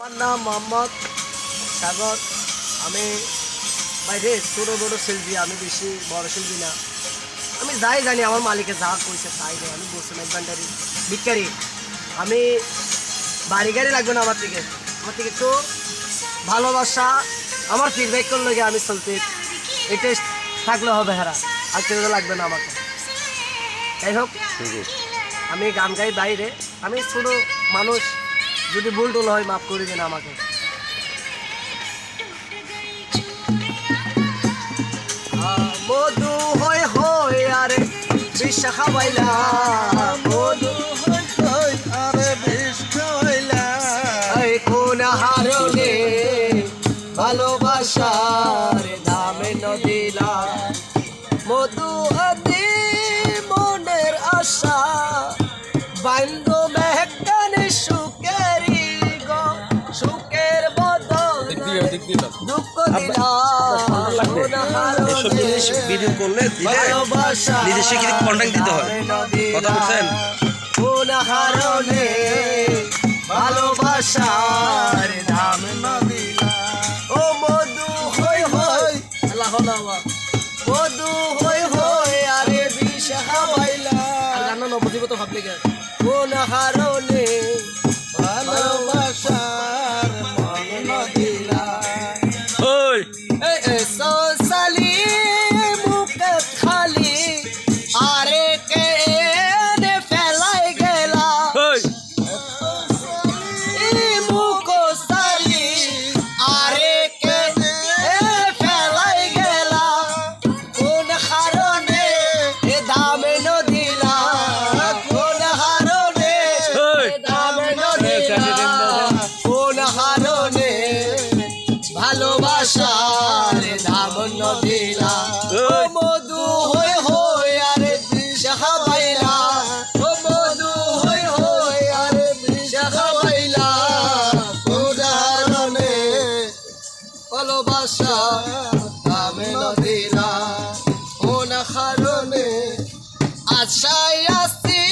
আমার নাম মোহাম্মদ সাগর। আমি বাইরে ছোটো ছোটো শিল্পী, আমি বেশি বড় শিল্পী না। আমি যাই জানি আমার মালিকের যা কইছে তাই নেই। আমি বলছি ইনভেন্টারি বিজ্ঞানী। আমি বাড়ি গাড়ি লাগবে না আমার থেকে একটু ভালোবাসা, আমার ফিডব্যাক করলে আমি চলতে এটাই থাকলে হবে। হারা আর কেউ লাগবে না আমাকে। যাই হোক, আমি গান গাই বাইরে, আমি ছোটো মানুষ, যদি ভুল টুল হয় মাফ করে দিন আমাকে। মধু হয় হয় আরে বিষ খাওয়াইলা, মধু হয় হয় আরে বিষ খাওয়াইলা, কোন হারনে ভালোবাসার দামে নদিলা, মধু আদি মনের আশা বান্ধ মেহকানে সুখেরি গো, সুখের বদল দুঃখ দিলা। এসব জিনিস ভিডিও করলে নিজে স্বীকৃতি কন্ট্যাক্ট দিতে হয়। কথা বলছেন? কোন হারনে ভালোবাসার দাম নদিলা, ও মধু হই হই আল্লাহ মধু হই হই আরে বিষ খাওয়াইলা। গান না বুঝিব তো ভাবলি কে? কোন হারনে ভালোবাসার মন নদিলা, ওই সালি মুখে খালি আরে কে এনে ফেলাই গেলা, ওই মুখ সালি আরে কে ফেলাই গেলা, কোন কারণে এ দামে নদিলা, কোন হারনে দামে নদিলা, কোন হারনে ভালোবাসার দাম নদিলা, ও মধু হই হই আরে বিষ খাওয়াইলা, ও মধু হই হই আরে বিষ খাওয়াইলা, কোন হারনে ভালোবাসার দাম নদিলা, কোন কারণে আশায় আসি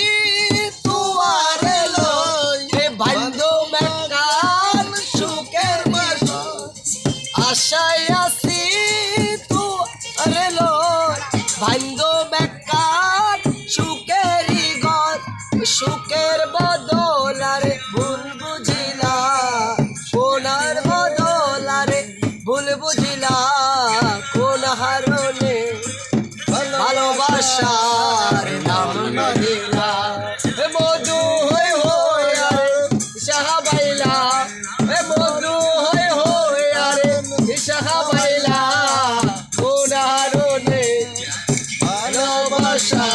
তুয়ারে লই হে বান্ধো মেকান সুখের বাসা, আশায় আসি তুয়ারে লই বান্ধো মেকান সুখেরি ঘর, সুখের বদল আরে ভুল বুঝিলা, কোনার বদল আরে ভুল বুঝিলা, কোন হারনে ভালোবাসার নাম নদিলা, হে মধু হই হই আরে সাহাবাইলা, হে মধু হই হই আরে সাহাবাইলা, কোন হারনে ভালোবাসা